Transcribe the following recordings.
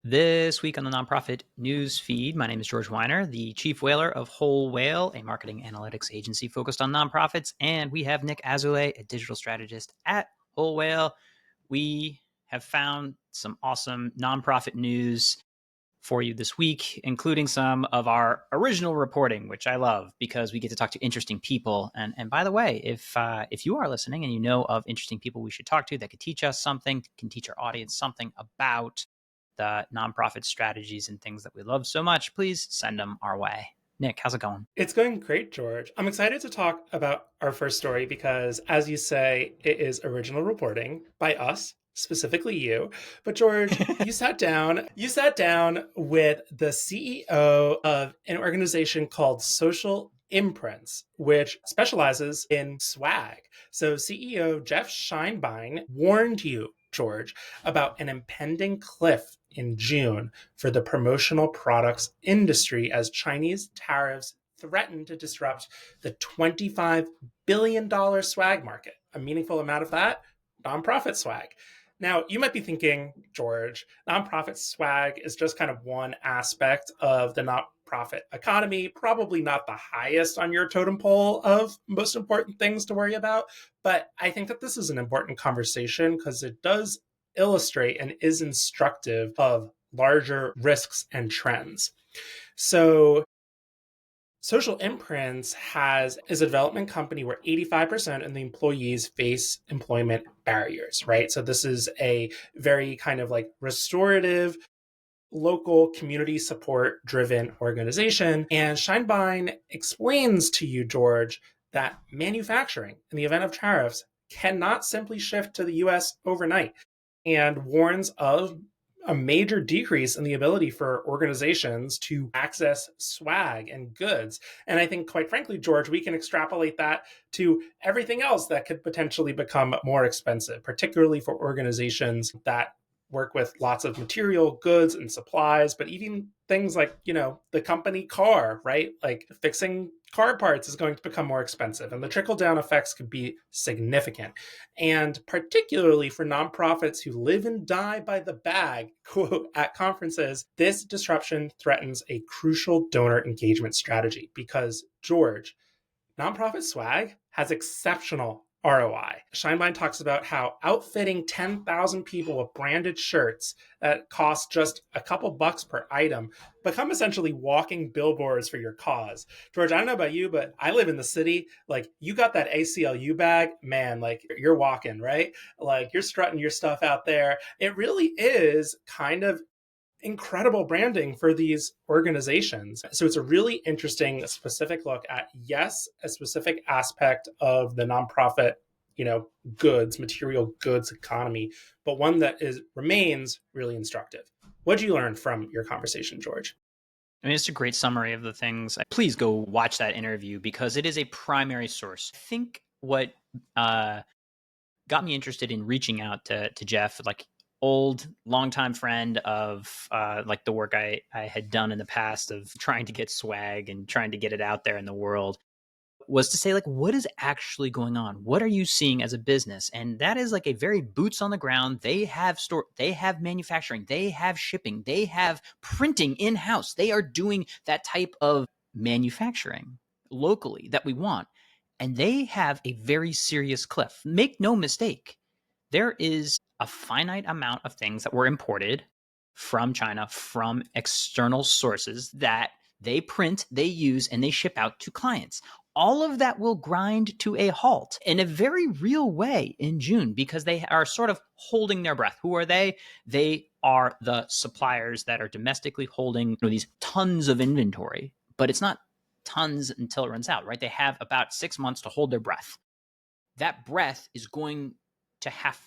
This week on the Nonprofit News Feed, my name is George Weiner, the chief whaler of Whole Whale, a marketing analytics agency focused on nonprofits. And we have Nick Azulay, a digital strategist at Whole Whale. We have found some awesome nonprofit news for you this week, including some of our original reporting, which I love because we get to talk to interesting people. And by the way, if you are listening and you know of interesting people we should talk to that could teach us something, can teach our audience something about the nonprofit strategies and things that we love so much, please send them our way. Nick, how's it going? It's going great, George. I'm excited to talk about our first story because, as you say, it is original reporting by us, specifically you. But George, you sat down with the CEO of an organization called Social Imprints, which specializes in swag. So CEO Jeff Scheinbein warned you, George, about an impending cliff in June for the promotional products industry as Chinese tariffs threaten to disrupt the $25 billion swag market. A meaningful amount of that, nonprofit swag. Now, you might be thinking, George, nonprofit swag is just kind of one aspect of the nonprofit economy, probably not the highest on your totem pole of most important things to worry about. But I think that this is an important conversation because it does illustrate and is instructive of larger risks and trends. So Social Imprints is a development company where 85% of the employees face employment barriers, right? So this is a very kind of like restorative, local community support driven organization. And Scheinbein explains to you, George, that manufacturing in the event of tariffs cannot simply shift to the US overnight, and warns of a major decrease in the ability for organizations to access swag and goods. And I think, quite frankly, George, we can extrapolate that to everything else that could potentially become more expensive, particularly for organizations that work with lots of material, goods, and supplies, but even things like, the company car, right? Like fixing car parts is going to become more expensive, and the trickle down effects could be significant. And particularly for nonprofits who live and die by the bag, quote, at conferences, this disruption threatens a crucial donor engagement strategy because, George, nonprofit swag has exceptional ROI. Scheinbein talks about how outfitting 10,000 people with branded shirts that cost just a couple bucks per item become essentially walking billboards for your cause. George, I don't know about you, but I live in the city. Like, you got that ACLU bag, man, like you're walking, right? Like you're strutting your stuff out there. It really is kind of incredible branding for these organizations. So it's a really interesting specific look at, yes, a specific aspect of the nonprofit, material goods economy, but one that remains really instructive. What did you learn from your conversation, George? I mean, it's a great summary of the things. Please go watch that interview because it is a primary source. I think what got me interested in reaching out to Jeff, like old longtime friend of like the work I had done in the past of trying to get swag and trying to get it out there in the world, was to say, like, what is actually going on? What are you seeing as a business? And that is like a very boots on the ground. They have they have manufacturing, they have shipping, they have printing in-house. They are doing that type of manufacturing locally that we want. And they have a very serious cliff. Make no mistake, there is a finite amount of things that were imported from China from external sources that they print, they use, and they ship out to clients. All of that will grind to a halt in a very real way in June because they are sort of holding their breath. Who are they? They are the suppliers that are domestically holding these tons of inventory, but it's not tons until it runs out, right? They have about 6 months to hold their breath. That breath is going to have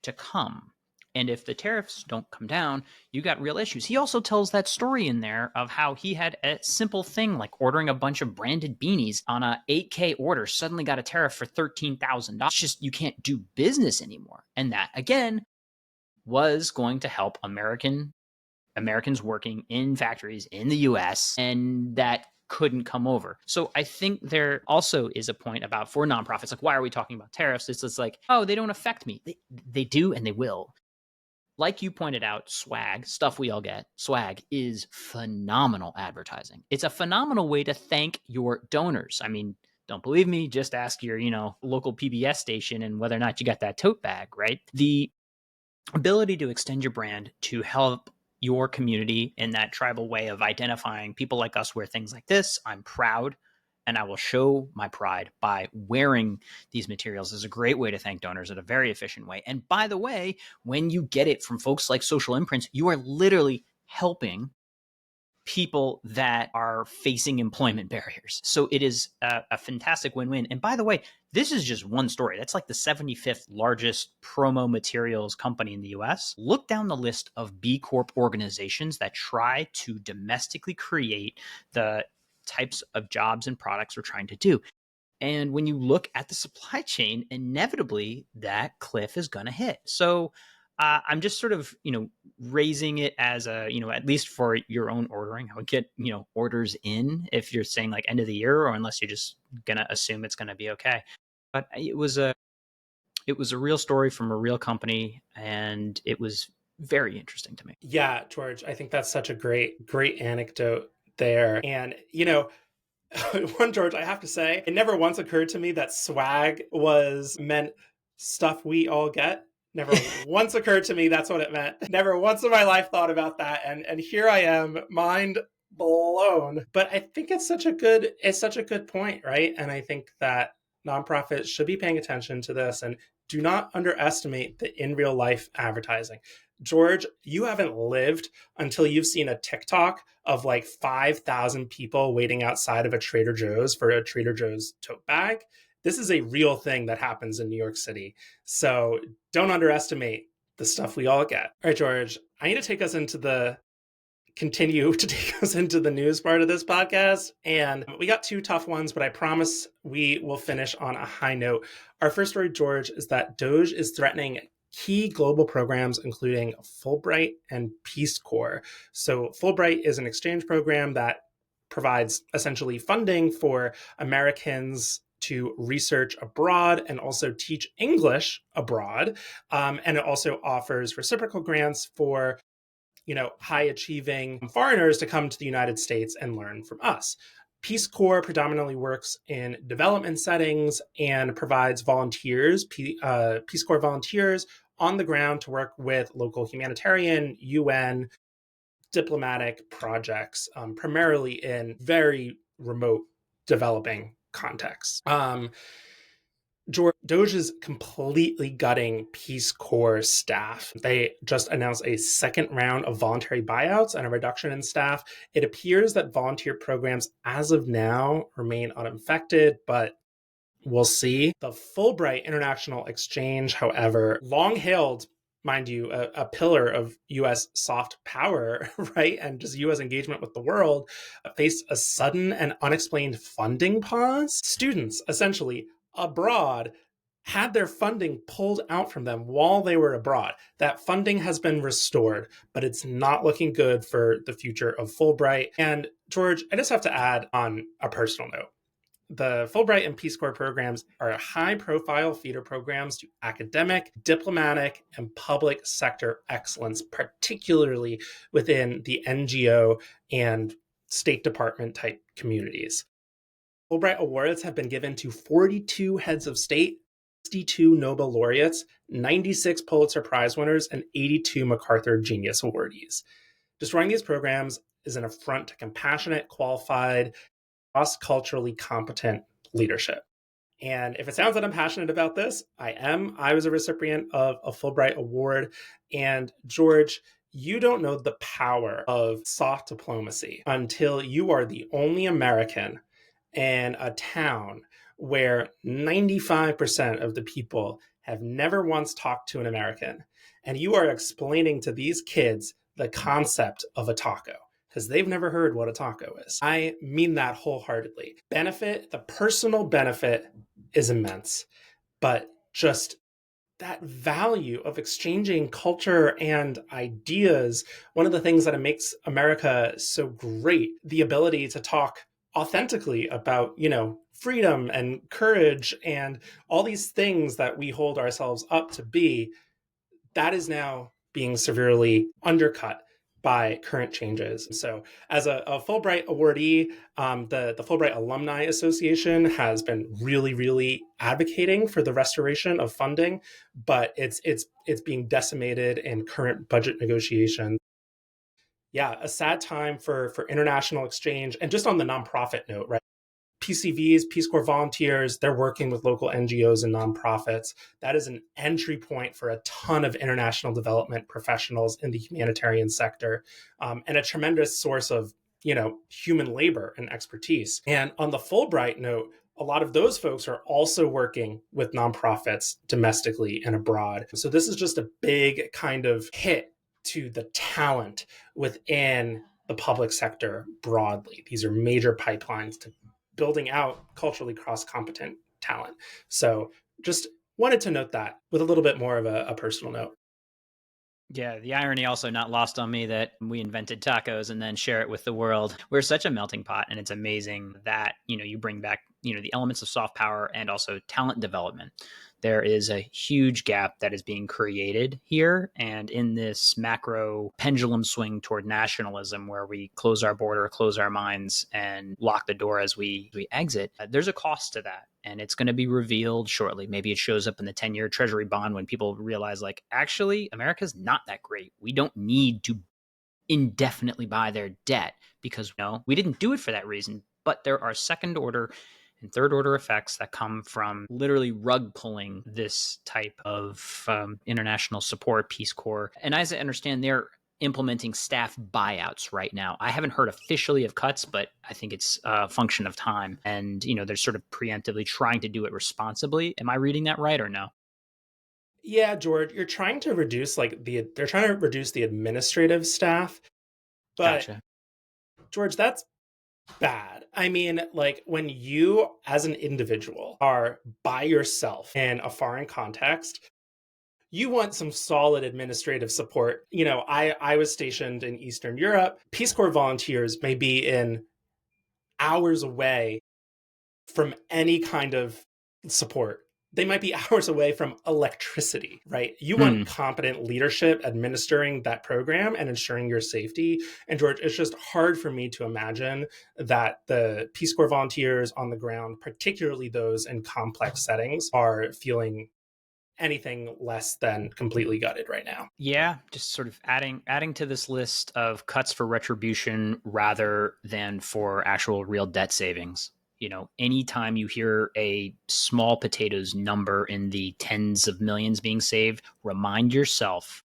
to come. And if the tariffs don't come down, you got real issues. He also tells that story in there of how he had a simple thing like ordering a bunch of branded beanies on a 8K order, suddenly got a tariff for $13,000. It's just, you can't do business anymore. And that, again, was going to help Americans working in factories in the US, and that couldn't come over. So I think there also is a point about, for nonprofits, like, why are we talking about tariffs? It's just like, oh, they don't affect me. They do, and they will. like you pointed out, swag, stuff we all get, swag is phenomenal advertising. It's a phenomenal way to thank your donors. I mean, don't believe me, just ask your, local PBS station and whether or not you got that tote bag, right? The ability to extend your brand to help your community in that tribal way of identifying people like us wear things like this. I'm proud and I will show my pride by wearing these materials is a great way to thank donors in a very efficient way. And by the way, when you get it from folks like Social Imprints, you are literally helping people that are facing employment barriers. So it is a fantastic win-win. And by the way, this is just one story. That's like the 75th largest promo materials company in the US. Look down the list of B Corp organizations that try to domestically create the types of jobs and products we're trying to do. And when you look at the supply chain, inevitably that cliff is going to hit. So I'm just sort of, raising it as a, at least for your own ordering. I would get, orders in if you're saying like end of the year, or unless you're just going to assume it's going to be okay. But it was a real story from a real company, and it was very interesting to me. Yeah, George, I think that's such a great anecdote there. And, one, George, I have to say, it never once occurred to me that swag was meant stuff we all get. Never once occurred to me that's what it meant. Never once in my life thought about that. And here I am, mind blown. But I think it's such a good point, right? And I think that nonprofits should be paying attention to this and do not underestimate the in real life advertising. George, you haven't lived until you've seen a TikTok of like 5,000 people waiting outside of a Trader Joe's for a Trader Joe's tote bag. This is a real thing that happens in New York City. So don't underestimate the stuff we all get. All right, George, I need to continue to take us into the news part of this podcast. And we got two tough ones, but I promise we will finish on a high note. Our first story, George, is that DOGE is threatening key global programs, including Fulbright and Peace Corps. So Fulbright is an exchange program that provides essentially funding for Americans to research abroad and also teach English abroad. And it also offers reciprocal grants for high achieving foreigners to come to the United States and learn from us. Peace Corps predominantly works in development settings and provides volunteers, Peace Corps volunteers on the ground to work with local humanitarian, UN, diplomatic projects, primarily in very remote developing contexts. DOGE is completely gutting Peace Corps staff. They just announced a second round of voluntary buyouts and a reduction in staff. It appears that volunteer programs as of now remain unaffected, but we'll see. The Fulbright International Exchange, however, long hailed, mind you, a pillar of U.S. soft power, right? And just U.S. engagement with the world, faced a sudden and unexplained funding pause. Students, essentially, abroad had their funding pulled out from them while they were abroad. That funding has been restored, but it's not looking good for the future of Fulbright. And George, I just have to add on a personal note. The Fulbright and Peace Corps programs are high-profile feeder programs to academic, diplomatic, and public sector excellence, particularly within the NGO and State Department type communities. Fulbright Awards have been given to 42 heads of state, 62 Nobel laureates, 96 Pulitzer Prize winners, and 82 MacArthur Genius awardees. Destroying these programs is an affront to compassionate, qualified, cross-culturally competent leadership. And if it sounds that I'm passionate about this, I am. I was a recipient of a Fulbright Award. And George, you don't know the power of soft diplomacy until you are the only American in a town where 95% of the people have never once talked to an American. And you are explaining to these kids the concept of a taco, because they've never heard what a taco is. I mean that wholeheartedly. The personal benefit is immense, but just that value of exchanging culture and ideas, one of the things that makes America so great, the ability to talk authentically about, freedom and courage and all these things that we hold ourselves up to be, that is now being severely undercut by current changes. So, as a Fulbright awardee, the Fulbright Alumni Association has been really, really advocating for the restoration of funding, but it's being decimated in current budget negotiations. Yeah, a sad time for international exchange. And just on the nonprofit note, right? PCVs, Peace Corps volunteers, they're working with local NGOs and nonprofits. That is an entry point for a ton of international development professionals in the humanitarian sector, and a tremendous source of, human labor and expertise. And on the Fulbright note, a lot of those folks are also working with nonprofits domestically and abroad. So this is just a big kind of hit to the talent within the public sector broadly. These are major pipelines to building out culturally cross-competent talent. So just wanted to note that with a little bit more of a personal note. Yeah, the irony also not lost on me that we invented tacos and then share it with the world. We're such a melting pot, and it's amazing that, you bring back, the elements of soft power and also talent development. There is a huge gap that is being created here. And in this macro pendulum swing toward nationalism, where we close our border, close our minds, and lock the door as we exit, there's a cost to that. And it's going to be revealed shortly. Maybe it shows up in the 10-year Treasury bond when people realize, like, actually, America's not that great. We don't need to indefinitely buy their debt because, we didn't do it for that reason. But there are second order and third order effects that come from literally rug pulling this type of international support, Peace Corps. And as I understand, they're implementing staff buyouts right now. I haven't heard officially of cuts, but I think it's a function of time. And, they're sort of preemptively trying to do it responsibly. Am I reading that right or no? Yeah, George, you're trying to reduce they're trying to reduce the administrative staff, but Gotcha. George, that's bad. I mean, like when you as an individual are by yourself in a foreign context, you want some solid administrative support. I was stationed in Eastern Europe. Peace Corps volunteers may be in hours away from any kind of support. They might be hours away from electricity, right? You want competent leadership administering that program and ensuring your safety. And George, it's just hard for me to imagine that the Peace Corps volunteers on the ground, particularly those in complex settings, are feeling anything less than completely gutted right now. Yeah, just sort of adding to this list of cuts for retribution rather than for actual real debt savings. Anytime you hear a small potatoes number in the tens of millions being saved, remind yourself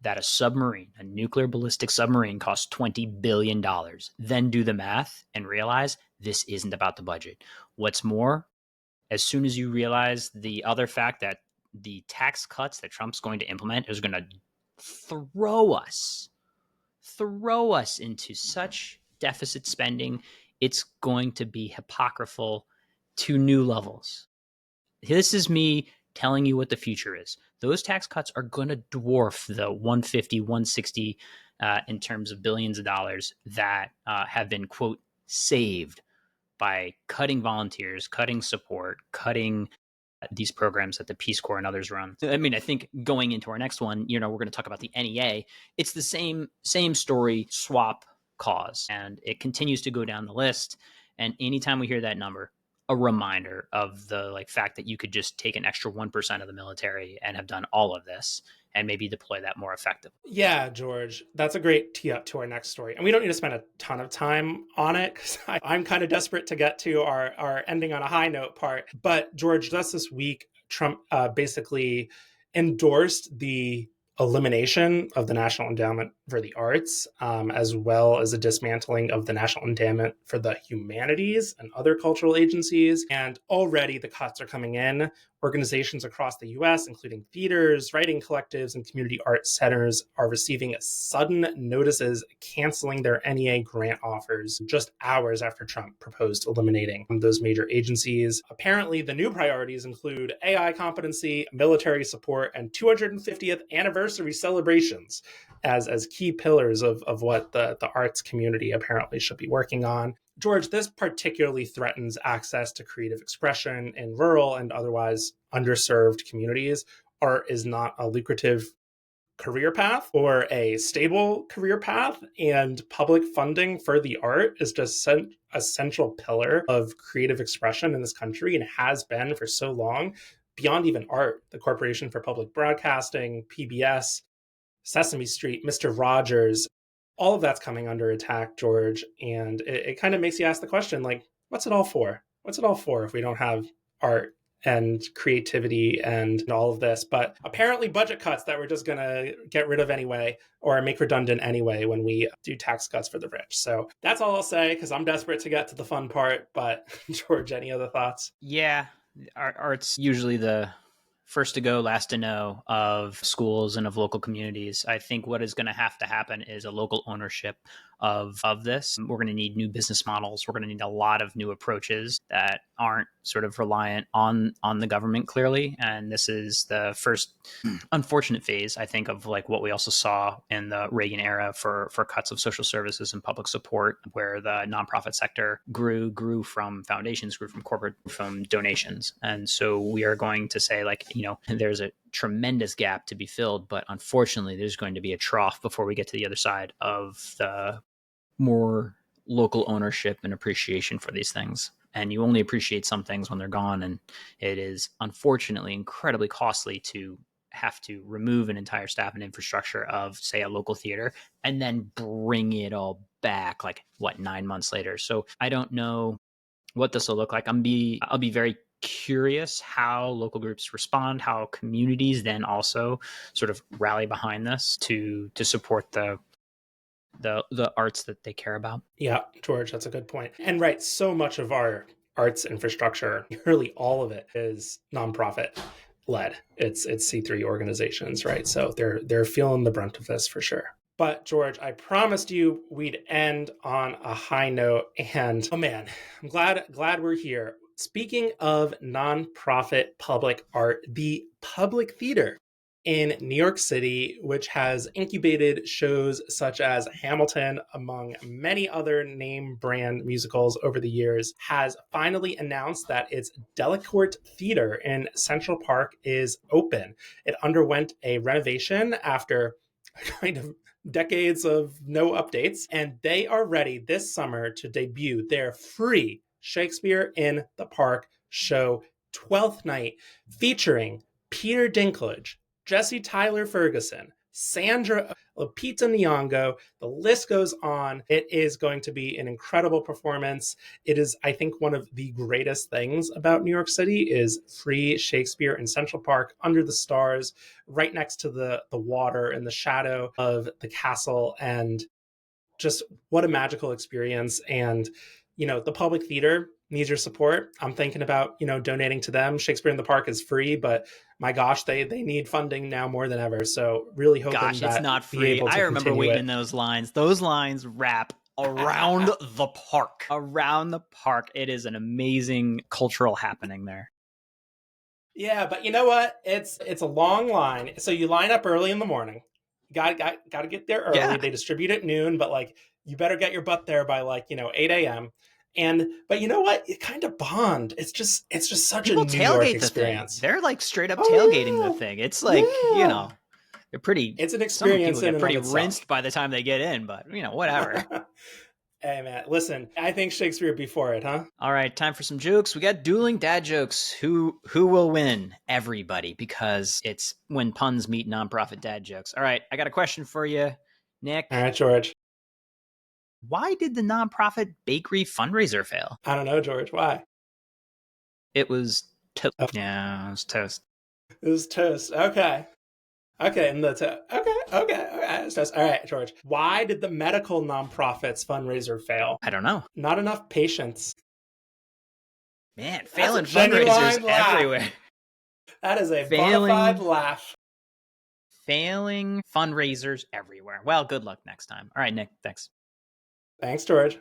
that a nuclear ballistic submarine, costs $20 billion. Then do the math and realize this isn't about the budget. What's more, as soon as you realize the other fact that the tax cuts that Trump's going to implement is going to throw us into such deficit spending, it's going to be hypocritical to new levels. This is me telling you what the future is. Those tax cuts are going to dwarf the 150, 160 in terms of billions of dollars that have been, quote, saved by cutting volunteers, cutting support, cutting these programs that the Peace Corps and others run. I mean, I think going into our next one, we're going to talk about the NEA. It's the same story, swap cause, and it continues to go down the list. And anytime we hear that number, a reminder of the fact that you could just take an extra 1% of the military and have done all of this and maybe deploy that more effectively. Yeah, George, that's a great tee up to our next story. And we don't need to spend a ton of time on it because I'm kind of desperate to get to our ending on a high note part. But George, just this week, Trump basically endorsed the elimination of the National Endowment for the Arts, as well as a dismantling of the National Endowment for the Humanities and other cultural agencies. And already the cuts are coming in. Organizations across the US, including theaters, writing collectives, and community arts centers, are receiving sudden notices canceling their NEA grant offers just hours after Trump proposed eliminating those major agencies. Apparently, the new priorities include AI competency, military support, and 250th anniversary celebrations as key pillars of what the arts community apparently should be working on. George, this particularly threatens access to creative expression in rural and otherwise underserved communities. Art is not a lucrative career path or a stable career path, and public funding for the art is just a central pillar of creative expression in this country and has been for so long. Beyond even art, the Corporation for Public Broadcasting, PBS, Sesame Street, Mr. Rogers, all of that's coming under attack, George. And it kind of makes you ask the question, like, what's it all for? What's it all for if we don't have art and creativity and all of this? But apparently budget cuts that we're just going to get rid of anyway, or make redundant anyway when we do tax cuts for the rich. So that's all I'll say, because I'm desperate to get to the fun part. But George, any other thoughts? Yeah, art's usually the first to go, last to know of schools and of local communities. I think what is going to have to happen is a local ownership of this. We're going to need new business models. We're going to need a lot of new approaches that aren't sort of reliant on the government, clearly. And this is the first unfortunate phase, I think, of like what we also saw in the Reagan era for cuts of social services and public support, where the nonprofit sector grew from foundations, grew from corporate, from donations. And so we are going to say, like, there's a tremendous gap to be filled, but unfortunately there's going to be a trough before we get to the other side of the more local ownership and appreciation for these things. And you only appreciate some things when they're gone. And it is unfortunately incredibly costly to have to remove an entire staff and infrastructure of, say, a local theater and then bring it all back, like 9 months later. So I don't know what this will look like. I'll be very curious how local groups respond, how communities then also sort of rally behind this to support the arts that they care about. Yeah, George, that's a good point. And right, so much of our arts infrastructure, nearly all of it, is nonprofit led. It's C3 organizations, right? So they're feeling the brunt of this for sure. But George, I promised you we'd end on a high note, and oh man, I'm glad we're here. Speaking of nonprofit public art, the Public Theater in New York City, which has incubated shows such as Hamilton, among many other name brand musicals over the years, has finally announced that its Delacorte Theater in Central Park is open. It underwent a renovation after kind of decades of no updates, and they are ready this summer to debut their free Shakespeare in the Park show, 12th night, featuring Peter Dinklage, Jesse Tyler Ferguson, Sandra, Lupita Nyong'o. The list goes on. It is going to be an incredible performance. It is, I think, one of the greatest things about New York City is free Shakespeare in Central Park, under the stars, right next to the water, in the shadow of the castle. And just what a magical experience. And, the Public Theater needs your support. I'm thinking about, donating to them. Shakespeare in the Park is free, but my gosh, they need funding now more than ever. So really hoping Gosh, that it's not free. I remember waiting in those lines. Those lines wrap around the park. Around the park. It is an amazing cultural happening there. Yeah, but you know what? It's a long line. So you line up early in the morning. Got to get there early. Yeah. They distribute at noon, but you better get your butt there by 8 a.m. But you know what? You kind of bond. It's just such People a New York tailgate experience. The thing. They're like straight up tailgating the thing. It's like, they're pretty. It's an experience. Some people get pretty rinsed by the time they get in, but whatever. Hey man, listen, I think Shakespeare before it, huh? All right, time for some jokes. We got dueling dad jokes. Who will win? Everybody, because it's when puns meet nonprofit dad jokes. All right, I got a question for you, Nick. All right, George. Why did the nonprofit bakery fundraiser fail? I don't know, George. Why? It was toast. Yeah, it was toast. It was toast. Okay. And that's it. Okay. It's toast. All right, George. Why did the medical nonprofits fundraiser fail? I don't know. Not enough patients. Man, failing fundraisers everywhere. That is a bona fide laugh. Failing fundraisers everywhere. Well, good luck next time. All right, Nick, thanks. Thanks, George.